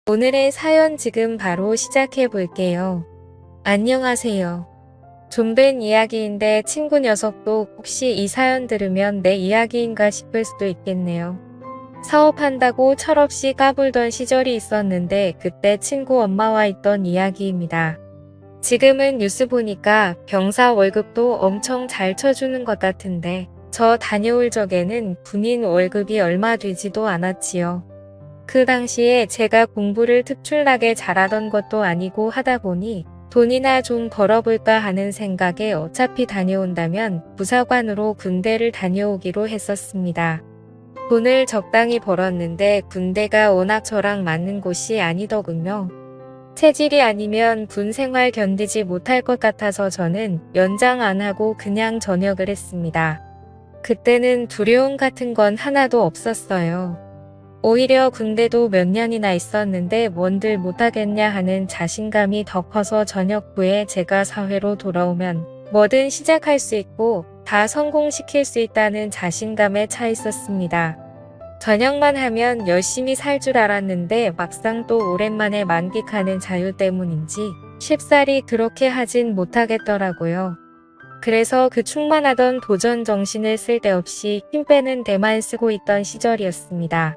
오늘의 사연 지금 바로 시작해 볼게요. 안녕하세요. 좀 된 이야기인데 친구 녀석도 혹시 이 사연 들으면 내 이야기인가 싶을 수도 있겠네요. 사업한다고 철없이 까불던 시절이 있었는데 그때 친구 엄마와 있던 이야기입니다. 지금은 뉴스 보니까 병사 월급도 엄청 잘 쳐주는 것 같은데 저 다녀올 적에는 군인 월급이 얼마 되지도 않았지요. 그 당시에 제가 공부를 특출나게 잘하던 것도 아니고 하다 보니 돈이나 좀 벌어볼까 하는 생각에 어차피 다녀온다면 부사관으로 군대를 다녀오기로 했었습니다. 돈을 적당히 벌었는데 군대가 워낙 저랑 맞는 곳이 아니더군요. 체질이 아니면 군 생활 견디지 못할 것 같아서 저는 연장 안 하고 그냥 전역을 했습니다. 그때는 두려움 같은 건 하나도 없었어요. 오히려 군대도 몇 년이나 있었는데 뭔들 못하겠냐 하는 자신감이 더 커서 전역 후에 제가 사회로 돌아오면 뭐든 시작할 수 있고 다 성공시킬 수 있다는 자신감에 차 있었습니다. 전역만 하면 열심히 살 줄 알았는데 막상 또 오랜만에 만끽하는 자유 때문인지 쉽사리 그렇게 하진 못하겠더라고요. 그래서 그 충만하던 도전 정신을 쓸데없이 힘 빼는 데만 쓰고 있던 시절이었습니다.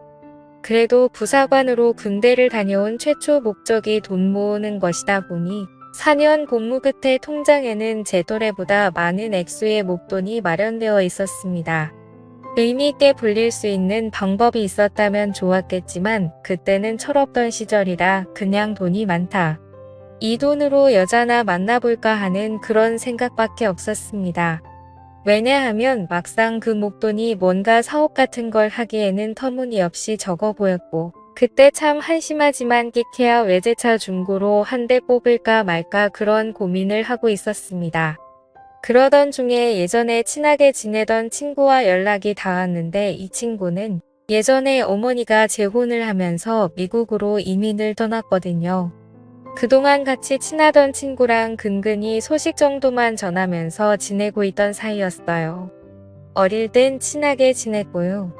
그래도 부사관으로 군대를 다녀온 최초 목적이 돈 모으는 것이다 보니 4년 복무 끝에 통장에는 제 또래보다 많은 액수의 목돈이 마련되어 있었습니다. 의미있게 불릴 수 있는 방법이 있었다면 좋았겠지만 그때는 철없던 시절이라 그냥 돈이 많다. 이 돈으로 여자나 만나볼까 하는 그런 생각밖에 없었습니다. 왜냐하면 막상 그 목돈이 뭔가 사업 같은 걸 하기에는 터무니없이 적어 보였고 그때 참 한심하지만 끼케야 외제차 중고로 한 대 뽑을까 말까 그런 고민을 하고 있었습니다. 그러던 중에 예전에 친하게 지내던 친구와 연락이 닿았는데 이 친구는 예전에 어머니가 재혼을 하면서 미국으로 이민을 떠났거든요. 그동안 같이 친하던 친구랑 근근히 소식 정도만 전하면서 지내고 있던 사이였어요. 어릴 땐 친하게 지냈고요.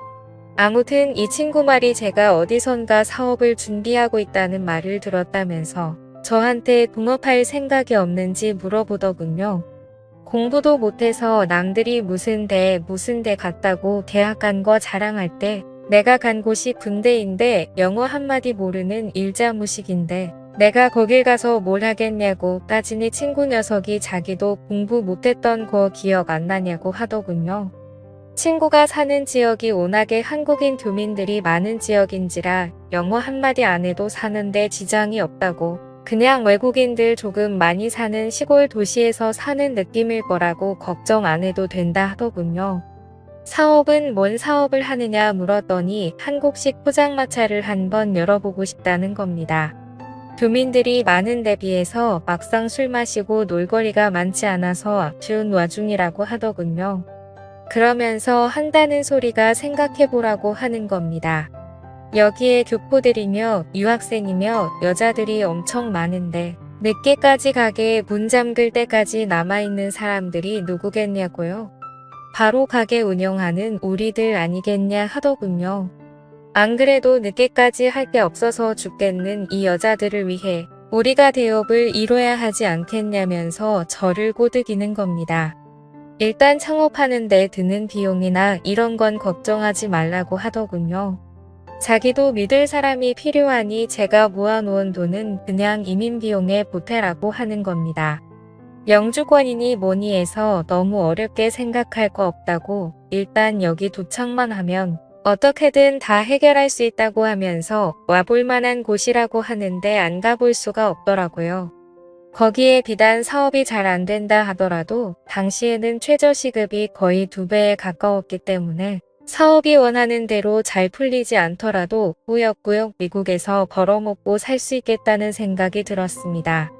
아무튼 이 친구 말이 제가 어디선가 사업을 준비하고 있다는 말을 들었다면서 저한테 동업할 생각이 없는지 물어보더군요. 공부도 못해서 남들이 무슨 대 갔다고 대학 간 거 자랑할 때 내가 간 곳이 군대인데 영어 한마디 모르는 일자무식인데 내가 거길 가서 뭘 하겠냐고 따지니 친구 녀석이 자기도 공부 못했던 거 기억 안 나냐고 하더군요. 친구가 사는 지역이 워낙에 한국인 교민들이 많은 지역인지라 영어 한마디 안 해도 사는데 지장이 없다고 그냥 외국인들 조금 많이 사는 시골 도시에서 사는 느낌일 거라고 걱정 안 해도 된다 하더군요. 사업은 뭔 사업을 하느냐 물었더니 한국식 포장마차를 한번 열어보고 싶다는 겁니다. 교민들이 많은 데 비해서 막상 술 마시고 놀거리가 많지 않아서 아쉬운 와중이라고 하더군요. 그러면서 한다는 소리가 생각해보라고 하는 겁니다. 여기에 교포들이며 유학생이며 여자들이 엄청 많은데 늦게까지 가게에 문 잠글 때까지 남아있는 사람들이 누구겠냐고요? 바로 가게 운영하는 우리들 아니겠냐 하더군요. 안 그래도 늦게까지 할 게 없어서 죽겠는 이 여자들을 위해 우리가 대업을 이뤄야 하지 않겠냐면서 저를 꼬드기는 겁니다. 일단 창업하는 데 드는 비용이나 이런 건 걱정하지 말라고 하더군요. 자기도 믿을 사람이 필요하니 제가 모아놓은 돈은 그냥 이민 비용에 보태라고 하는 겁니다. 영주권이니 뭐니 해서 너무 어렵게 생각할 거 없다고 일단 여기 도착만 하면 어떻게든 다 해결할 수 있다고 하면서 와볼 만한 곳이라고 하는데 안 가볼 수가 없더라고요. 거기에 비단 사업이 잘 안 된다 하더라도 당시에는 최저시급이 거의 2배에 가까웠기 때문에 사업이 원하는 대로 잘 풀리지 않더라도 꾸역꾸역 미국에서 벌어먹고 살 수 있겠다는 생각이 들었습니다.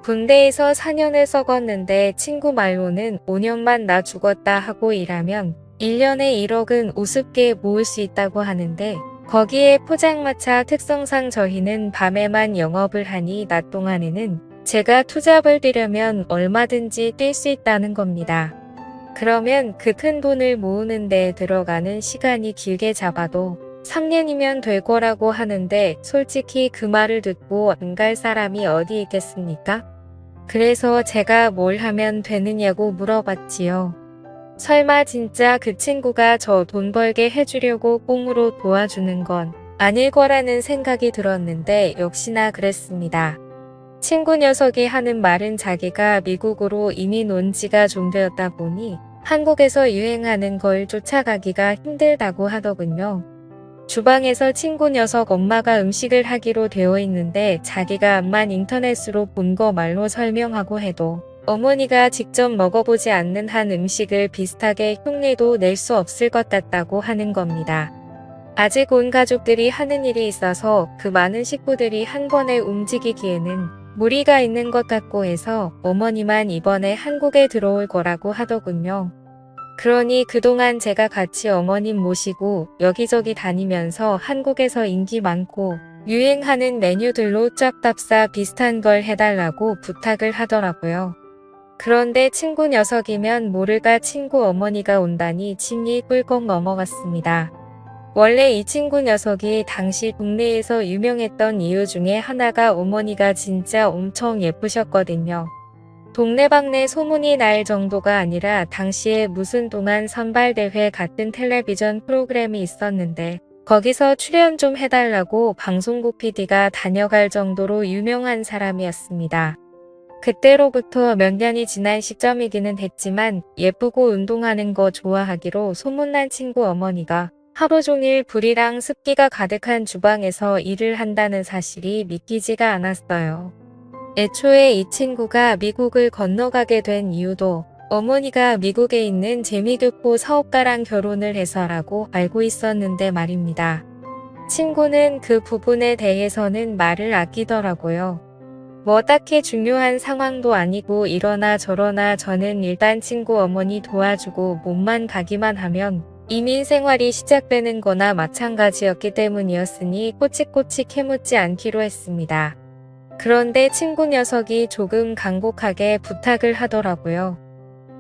군대에서 4년을 썩었는데 친구 말로는 5년만 나 죽었다 하고 일하면 1년에 1억은 우습게 모을 수 있다고 하는데 거기에 포장마차 특성상 저희는 밤에만 영업을 하니 낮 동안에는 제가 투잡을 뛰려면 얼마든지 뛸 수 있다는 겁니다. 그러면 그 큰 돈을 모으는 데 들어가는 시간이 길게 잡아도 3년이면 될 거라고 하는데 솔직히 그 말을 듣고 안 갈 사람이 어디 있겠습니까? 그래서 제가 뭘 하면 되느냐고 물어봤지요. 설마 진짜 그 친구가 저 돈 벌게 해주려고 꽁으로 도와주는 건 아닐 거라는 생각이 들었는데 역시나 그랬습니다. 친구 녀석이 하는 말은 자기가 미국으로 이민 온 지가 좀 되었다 보니 한국에서 유행하는 걸 쫓아가기가 힘들다고 하더군요. 주방에서 친구 녀석 엄마가 음식을 하기로 되어 있는데 자기가 암만 인터넷으로 본 거 말로 설명하고 해도 어머니가 직접 먹어보지 않는 한 음식을 비슷하게 흉내도 낼 수 없을 것 같다고 하는 겁니다. 아직 온 가족들이 하는 일이 있어서 그 많은 식구들이 한 번에 움직이기에는 무리가 있는 것 같고 해서 어머니만 이번에 한국에 들어올 거라고 하더군요. 그러니 그동안 제가 같이 어머님 모시고 여기저기 다니면서 한국에서 인기 많고 유행하는 메뉴들로 쫙답사 비슷한 걸 해달라고 부탁을 하더라고요. 그런데 친구 녀석이면 모르다 친구 어머니가 온다니 침이 꿀꺽 넘어갔습니다. 원래 이 친구 녀석이 당시 동네에서 유명했던 이유 중에 하나가 어머니가 진짜 엄청 예쁘셨거든요. 동네방네 소문이 날 정도가 아니라 당시에 무슨 동안 선발대회 같은 텔레비전 프로그램이 있었는데 거기서 출연 좀 해달라고 방송국 PD가 다녀갈 정도로 유명한 사람이었습니다. 그때로부터 몇 년이 지난 시점이기는 했지만 예쁘고 운동하는 거 좋아하기로 소문난 친구 어머니가 하루 종일 불이랑 습기가 가득한 주방에서 일을 한다는 사실이 믿기지가 않았어요. 애초에 이 친구가 미국을 건너가게 된 이유도 어머니가 미국에 있는 재미교포 사업가랑 결혼을 해서라고 알고 있었는데 말입니다. 친구는 그 부분에 대해서는 말을 아끼더라고요. 뭐 딱히 중요한 상황도 아니고 이러나 저러나 저는 일단 친구 어머니 도와주고 몸만 가기만 하면 이민 생활이 시작되는 거나 마찬가지였기 때문이었으니 꼬치꼬치 캐묻지 않기로 했습니다. 그런데 친구 녀석이 조금 간곡하게 부탁을 하더라고요.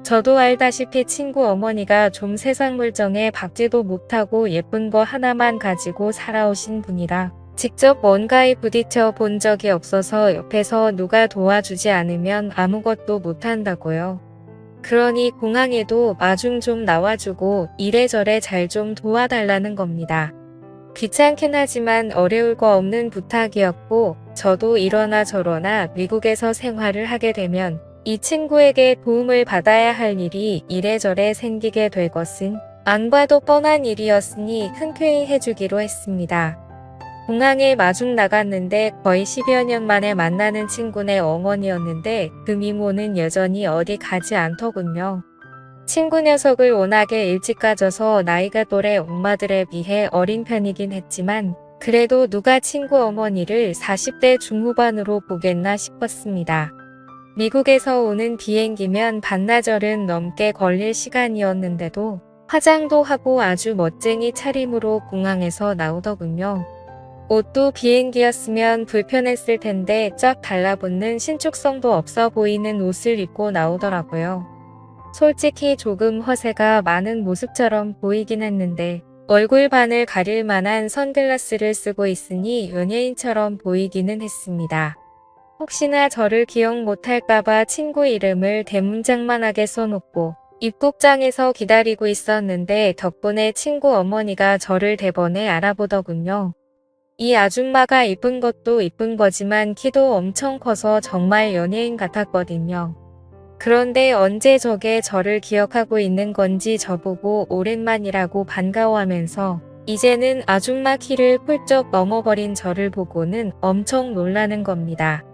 저도 알다시피 친구 어머니가 좀 세상 물정에 박지도 못하고 예쁜 거 하나만 가지고 살아오신 분이라 직접 뭔가에 부딪혀 본 적이 없어서 옆에서 누가 도와주지 않으면 아무것도 못한다고요. 그러니 공항에도 마중 좀 나와주고 이래저래 잘 좀 도와달라는 겁니다. 귀찮긴 하지만 어려울 거 없는 부탁이었고 저도 이러나 저러나 미국에서 생활을 하게 되면 이 친구에게 도움을 받아야 할 일이 이래저래 생기게 될 것은 안 봐도 뻔한 일이었으니 흔쾌히 해주기로 했습니다. 공항에 마중 나갔는데 거의 10여 년 만에 만나는 친구네 어머니였는데 그 미모는 여전히 어디 가지 않더군요. 친구 녀석을 워낙에 일찍 가져서 나이가 또래 엄마들에 비해 어린 편이긴 했지만 그래도 누가 친구 어머니를 40대 중후반으로 보겠나 싶었습니다. 미국에서 오는 비행기면 반나절은 넘게 걸릴 시간이었는데도 화장도 하고 아주 멋쟁이 차림으로 공항에서 나오더군요. 옷도 비행기였으면 불편했을 텐데 쫙 달라붙는 신축성도 없어 보이는 옷을 입고 나오더라고요. 솔직히 조금 허세가 많은 모습처럼 보이긴 했는데 얼굴 반을 가릴 만한 선글라스를 쓰고 있으니 연예인처럼 보이기는 했습니다. 혹시나 저를 기억 못할까봐 친구 이름을 대문짝만하게 써놓고 입국장에서 기다리고 있었는데 덕분에 친구 어머니가 저를 대번에 알아보더군요. 이 아줌마가 이쁜 것도 이쁜 거지만 키도 엄청 커서 정말 연예인 같았거든요. 그런데 언제 저게 저를 기억하고 있는 건지 저보고 오랜만이라고 반가워하면서 이제는 아줌마 키를 훌쩍 넘어버린 저를 보고는 엄청 놀라는 겁니다.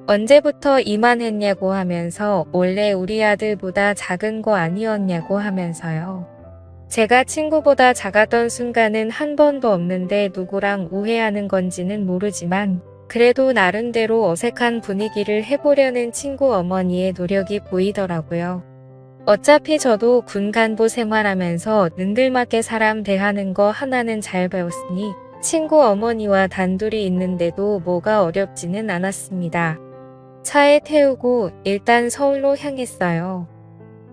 언제부터 이만했냐고 하면서 원래 우리 아들보다 작은 거 아니었냐고 하면서요. 제가 친구보다 작았던 순간은 한 번도 없는데 누구랑 우회하는 건지는 모르지만 그래도 나름대로 어색한 분위기를 해보려는 친구 어머니의 노력이 보이더라고요. 어차피 저도 군 간부 생활하면서 능글맞게 사람 대하는 거 하나는 잘 배웠으니 친구 어머니와 단둘이 있는데도 뭐가 어렵지는 않았습니다. 차에 태우고 일단 서울로 향했어요.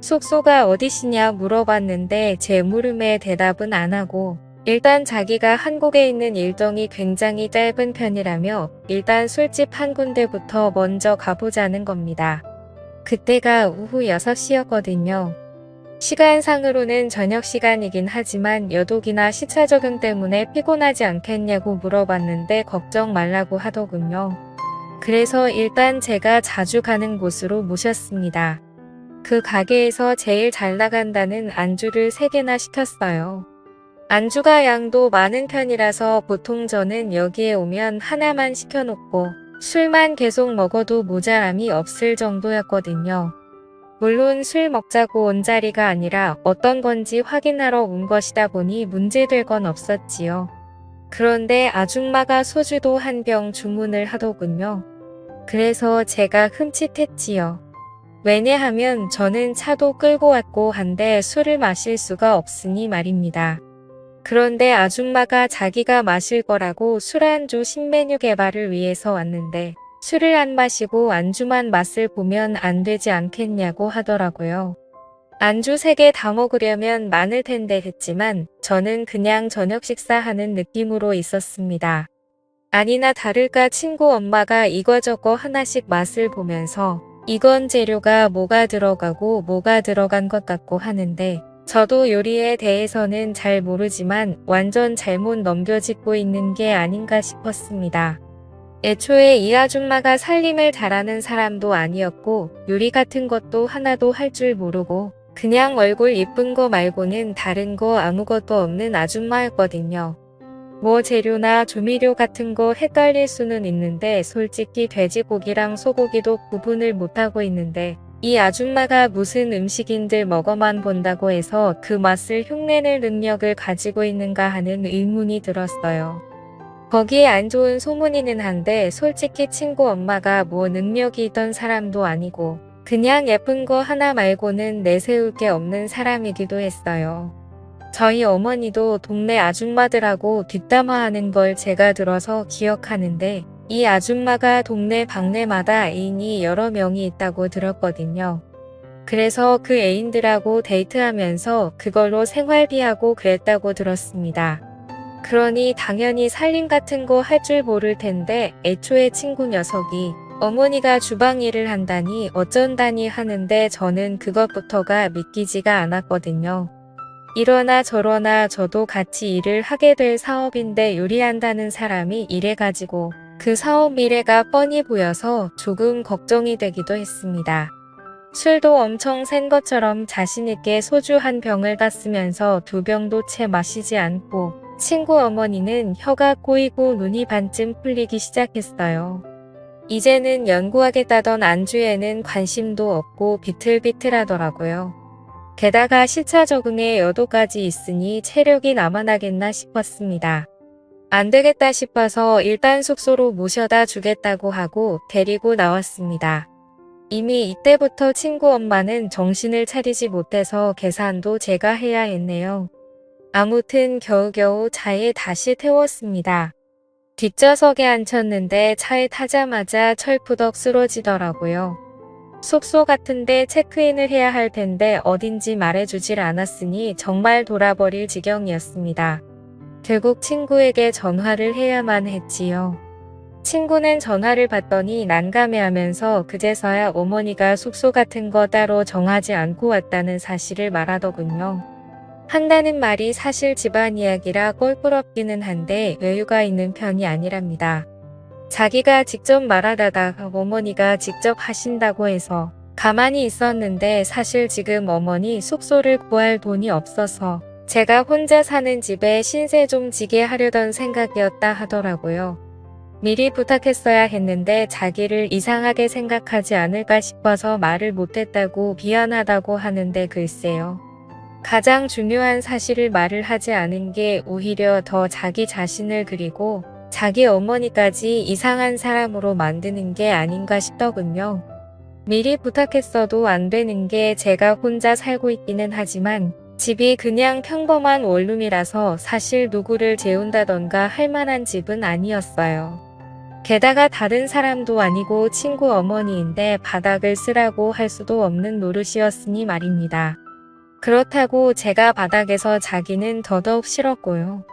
숙소가 어디시냐 물어봤는데 제 물음에 대답은 안 하고 일단 자기가 한국에 있는 일정이 굉장히 짧은 편이라며 일단 술집 한 군데부터 먼저 가보자는 겁니다. 그때가 오후 6시였거든요. 시간상으로는 저녁 시간이긴 하지만 여독이나 시차 적응 때문에 피곤하지 않겠냐고 물어봤는데 걱정 말라고 하더군요. 그래서 일단 제가 자주 가는 곳으로 모셨습니다. 그 가게에서 제일 잘 나간다는 안주를 3개나 시켰어요. 안주가 양도 많은 편이라서 보통 저는 여기에 오면 하나만 시켜놓고 술만 계속 먹어도 모자람이 없을 정도였거든요. 물론 술 먹자고 온 자리가 아니라 어떤 건지 확인하러 온 것이다 보니 문제될 건 없었지요. 그런데 아줌마가 소주도 한 병 주문을 하더군요. 그래서 제가 흠칫했지요. 왜냐하면 저는 차도 끌고 왔고 한데 술을 마실 수가 없으니 말입니다. 그런데 아줌마가 자기가 마실 거라고 술안주 신메뉴 개발을 위해서 왔는데 술을 안 마시고 안주만 맛을 보면 안 되지 않겠냐고 하더라고요. 안주 3개 다 먹으려면 많을 텐데 했지만 저는 그냥 저녁 식사하는 느낌으로 있었습니다. 아니나 다를까 친구 엄마가 이거저거 하나씩 맛을 보면서 이건 재료가 뭐가 들어가고 뭐가 들어간 것 같고 하는데 저도 요리에 대해서는 잘 모르지만 완전 잘못 넘겨짚고 있는 게 아닌가 싶었습니다. 애초에 이 아줌마가 살림을 잘하는 사람도 아니었고 요리 같은 것도 하나도 할 줄 모르고 그냥 얼굴 이쁜 거 말고는 다른 거 아무것도 없는 아줌마였거든요. 뭐 재료나 조미료 같은 거 헷갈릴 수는 있는데 솔직히 돼지고기랑 소고기도 구분을 못하고 있는데 이 아줌마가 무슨 음식인들 먹어만 본다고 해서 그 맛을 흉내낼 능력을 가지고 있는가 하는 의문이 들었어요. 거기에 안 좋은 소문이는 한데 솔직히 친구 엄마가 뭐 능력이 있던 사람도 아니고 그냥 예쁜 거 하나 말고는 내세울 게 없는 사람이기도 했어요. 저희 어머니도 동네 아줌마들하고 뒷담화하는 걸 제가 들어서 기억하는데 이 아줌마가 동네 방네마다 애인이 여러 명이 있다고 들었거든요. 그래서 그 애인들하고 데이트하면서 그걸로 생활비하고 그랬다고 들었습니다. 그러니 당연히 살림 같은 거 할 줄 모를 텐데 애초에 친구 녀석이 어머니가 주방 일을 한다니 어쩐다니 하는데 저는 그것부터가 믿기지가 않았거든요. 이러나 저러나 저도 같이 일을 하게 될 사업인데 요리한다는 사람이 이래가지고 그 사업 미래가 뻔히 보여서 조금 걱정이 되기도 했습니다. 술도 엄청 센 것처럼 자신있게 소주 한 병을 땄으면서 2병도 채 마시지 않고 친구 어머니는 혀가 꼬이고 눈이 반쯤 풀리기 시작했어요. 이제는 연구하겠다던 안주에는 관심도 없고 비틀비틀하더라고요. 게다가 시차 적응에 여도까지 있으니 체력이 남아나겠나 싶었습니다. 안 되겠다 싶어서 일단 숙소로 모셔다 주겠다고 하고 데리고 나왔습니다. 이미 이때부터 친구 엄마는 정신을 차리지 못해서 계산도 제가 해야 했네요. 아무튼 겨우겨우 차에 다시 태웠습니다. 뒷좌석에 앉혔는데 차에 타자마자 철푸덕 쓰러지더라고요. 숙소 같은데 체크인을 해야 할 텐데 어딘지 말해주질 않았으니 정말 돌아버릴 지경이었습니다. 결국 친구에게 전화를 해야만 했지요. 친구는 전화를 받더니 난감해하면서 그제서야 어머니가 숙소 같은 거 따로 정하지 않고 왔다는 사실을 말하더군요. 한다는 말이 사실 집안 이야기라 껄끄럽기는 한데 여유가 있는 편이 아니랍니다. 자기가 직접 말하다가 어머니가 직접 하신다고 해서 가만히 있었는데 사실 지금 어머니 숙소를 구할 돈이 없어서 제가 혼자 사는 집에 신세 좀 지게 하려던 생각이었다 하더라고요. 미리 부탁했어야 했는데 자기를 이상하게 생각하지 않을까 싶어서 말을 못했다고 미안하다고 하는데 글쎄요. 가장 중요한 사실을 말을 하지 않은 게 오히려 더 자기 자신을 그리고 자기 어머니까지 이상한 사람으로 만드는 게 아닌가 싶더군요. 미리 부탁했어도 안 되는 게 제가 혼자 살고 있기는 하지만 집이 그냥 평범한 원룸이라서 사실 누구를 재운다던가 할 만한 집은 아니었어요. 게다가 다른 사람도 아니고 친구 어머니인데 바닥을 쓰라고 할 수도 없는 노릇이었으니 말입니다. 그렇다고 제가 바닥에서 자기는 더더욱 싫었고요.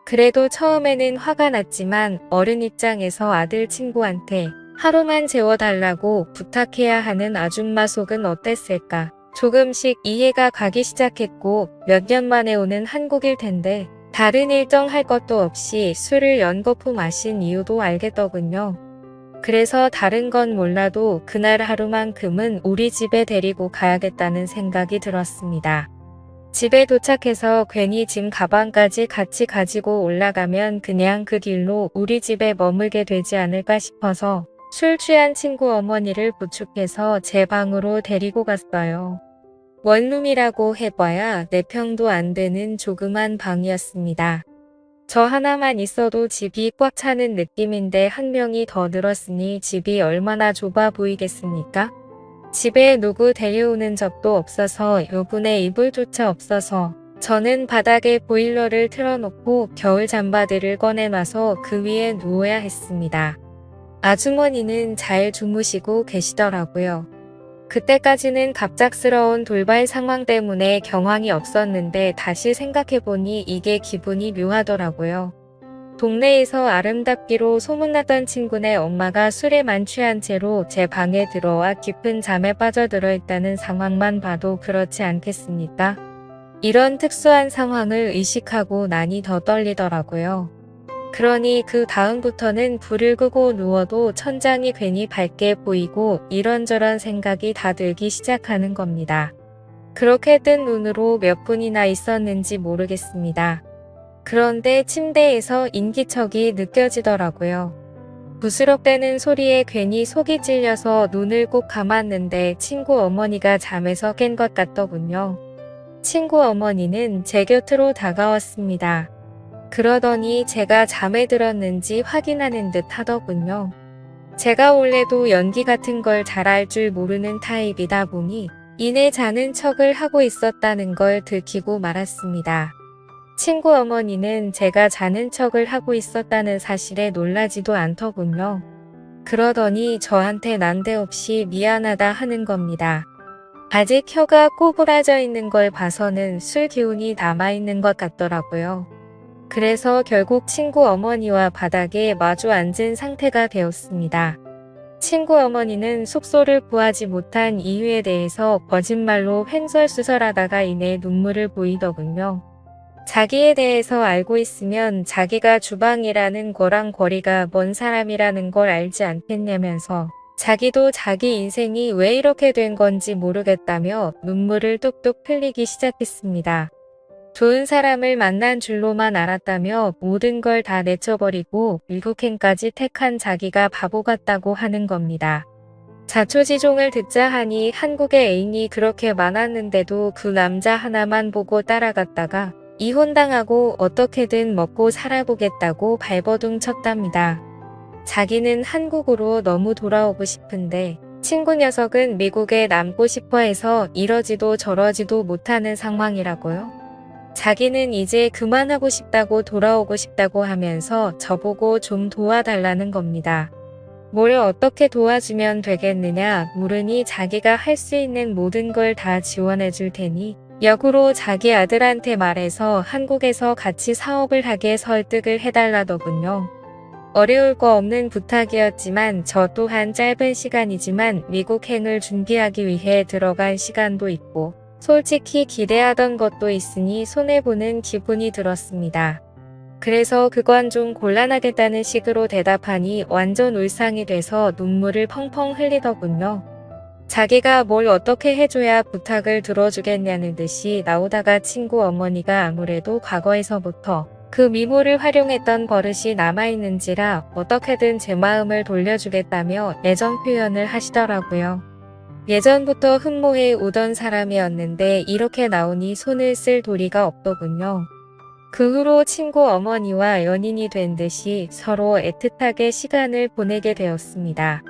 그래도 처음에는 화가 났지만 어른 입장에서 아들 친구한테 하루만 재워달라고 부탁해야 하는 아줌마 속은 어땠을까. 조금씩 이해가 가기 시작했고 몇 년 만에 오는 한국일 텐데 다른 일정 할 것도 없이 술을 연거푸 마신 이유도 알겠더군요. 그래서 다른 건 몰라도 그날 하루만큼은 우리 집에 데리고 가야겠다는 생각이 들었습니다. 집에 도착해서 괜히 짐 가방까지 같이 가지고 올라가면 그냥 그 길로 우리 집에 머물게 되지 않을까 싶어서 술 취한 친구 어머니를 부축해서 제 방으로 데리고 갔어요. 원룸이라고 해봐야 4평도 안 되는 조그만 방이었습니다. 저 하나만 있어도 집이 꽉 차는 느낌인데 한 명이 더 늘었으니 집이 얼마나 좁아 보이겠습니까? 집에 누구 데려오는 적도 없어서 요분의 이불조차 없어서 저는 바닥에 보일러를 틀어놓고 겨울 잠바들을 꺼내놔서 그 위에 누워야 했습니다. 아주머니는 잘 주무시고 계시더라고요. 그때까지는 갑작스러운 돌발 상황 때문에 경황이 없었는데 다시 생각해보니 이게 기분이 묘하더라고요. 동네에서 아름답기로 소문났던 친구네 엄마가 술에 만취한 채로 제 방에 들어와 깊은 잠에 빠져들어 있다는 상황만 봐도 그렇지 않겠습니까? 이런 특수한 상황을 의식하고 나니 더 떨리더라고요. 그러니 그 다음부터는 불을 끄고 누워도 천장이 괜히 밝게 보이고 이런저런 생각이 다 들기 시작하는 겁니다. 그렇게 뜬 눈으로 몇 분이나 있었는지 모르겠습니다. 그런데 침대에서 인기척이 느껴지더라고요. 부스럭대는 소리에 괜히 속이 찔려서 눈을 꼭 감았는데 친구 어머니가 잠에서 깬 것 같더군요. 친구 어머니는 제 곁으로 다가왔습니다. 그러더니 제가 잠에 들었는지 확인하는 듯 하더군요. 제가 원래도 연기 같은 걸 잘 알 줄 모르는 타입이다 보니 이내 자는 척을 하고 있었다는 걸 들키고 말았습니다. 친구 어머니는 제가 자는 척을 하고 있었다는 사실에 놀라지도 않더군요. 그러더니 저한테 난데없이 미안하다 하는 겁니다. 아직 혀가 꼬부라져 있는 걸 봐서는 술 기운이 남아있는 것 같더라고요. 그래서 결국 친구 어머니와 바닥에 마주 앉은 상태가 되었습니다. 친구 어머니는 숙소를 구하지 못한 이유에 대해서 거짓말로 횡설수설하다가 이내 눈물을 보이더군요. 자기에 대해서 알고 있으면 자기가 주방이라는 거랑 거리가 먼 사람이라는 걸 알지 않겠냐면서 자기도 자기 인생이 왜 이렇게 된 건지 모르겠다며 눈물을 뚝뚝 흘리기 시작했습니다. 좋은 사람을 만난 줄로만 알았다며 모든 걸 다 내쳐버리고 미국행까지 택한 자기가 바보 같다고 하는 겁니다. 자초지종을 듣자 하니 한국에 애인이 그렇게 많았는데도 그 남자 하나만 보고 따라갔다가 이혼당하고 어떻게든 먹고 살아보겠다고 발버둥 쳤답니다. 자기는 한국으로 너무 돌아오고 싶은데 친구 녀석은 미국에 남고 싶어 해서 이러지도 저러지도 못하는 상황이라고요. 자기는 이제 그만하고 싶다고 돌아오고 싶다고 하면서 저보고 좀 도와달라는 겁니다. 뭘 어떻게 도와주면 되겠느냐 물으니 자기가 할 수 있는 모든 걸 다 지원해 줄 테니 역으로 자기 아들한테 말해서 한국에서 같이 사업을 하게 설득을 해달라더군요. 어려울 거 없는 부탁이었지만 저 또한 짧은 시간이지만 미국행을 준비하기 위해 들어간 시간도 있고 솔직히 기대하던 것도 있으니 손해보는 기분이 들었습니다. 그래서 그건 좀 곤란하겠다는 식으로 대답하니 완전 울상이 돼서 눈물을 펑펑 흘리더군요. 자기가 뭘 어떻게 해줘야 부탁을 들어주겠냐는 듯이 나오다가 친구 어머니가 아무래도 과거에서부터 그 미모를 활용했던 버릇이 남아있는지라 어떻게든 제 마음을 돌려주겠다며 애정 표현을 하시더라고요. 예전부터 흠모해 오던 사람이었는데 이렇게 나오니 손을 쓸 도리가 없더군요. 그 후로 친구 어머니와 연인이 된 듯이 서로 애틋하게 시간을 보내게 되었습니다.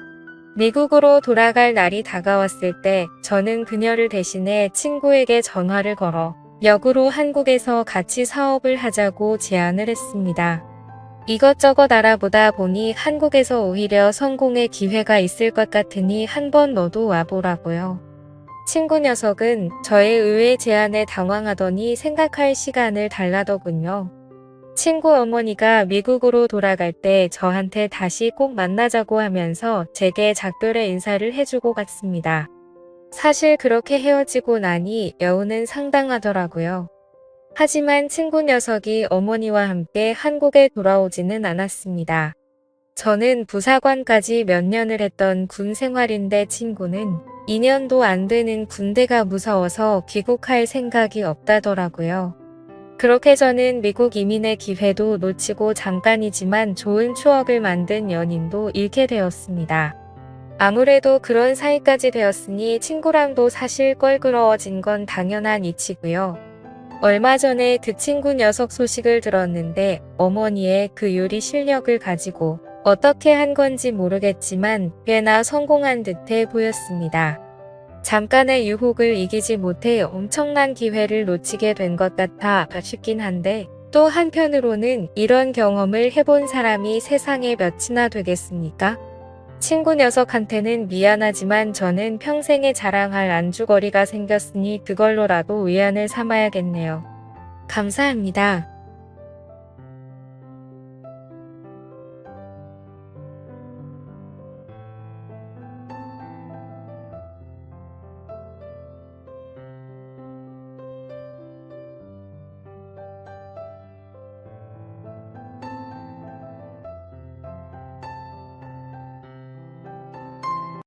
미국으로 돌아갈 날이 다가왔을 때 저는 그녀를 대신해 친구에게 전화를 걸어 역으로 한국에서 같이 사업을 하자고 제안을 했습니다. 이것저것 알아보다 보니 한국에서 오히려 성공의 기회가 있을 것 같으니 한번 너도 와보라고요. 친구 녀석은 저의 의외 제안에 당황하더니 생각할 시간을 달라더군요. 친구 어머니가 미국으로 돌아갈 때 저한테 다시 꼭 만나자고 하면서 제게 작별의 인사를 해주고 갔습니다. 사실 그렇게 헤어지고 나니 여운은 상당하더라고요. 하지만 친구 녀석이 어머니와 함께 한국에 돌아오지는 않았습니다. 저는 부사관까지 몇 년을 했던 군 생활인데 친구는 2년도 안 되는 군대가 무서워서 귀국할 생각이 없다더라고요. 그렇게 저는 미국 이민의 기회도 놓치고 잠깐이지만 좋은 추억을 만든 연인도 잃게 되었습니다. 아무래도 그런 사이까지 되었으니 친구랑도 사실 껄끄러워진 건 당연한 이치고요. 얼마 전에 그 친구 녀석 소식을 들었는데 어머니의 그 요리 실력을 가지고 어떻게 한 건지 모르겠지만 꽤나 성공한 듯해 보였습니다. 잠깐의 유혹을 이기지 못해 엄청난 기회를 놓치게 된 것 같아 아쉽긴 한데 또 한편으로는 이런 경험을 해본 사람이 세상에 몇이나 되겠습니까? 친구 녀석한테는 미안하지만 저는 평생에 자랑할 안주거리가 생겼으니 그걸로라도 위안을 삼아야겠네요. 감사합니다.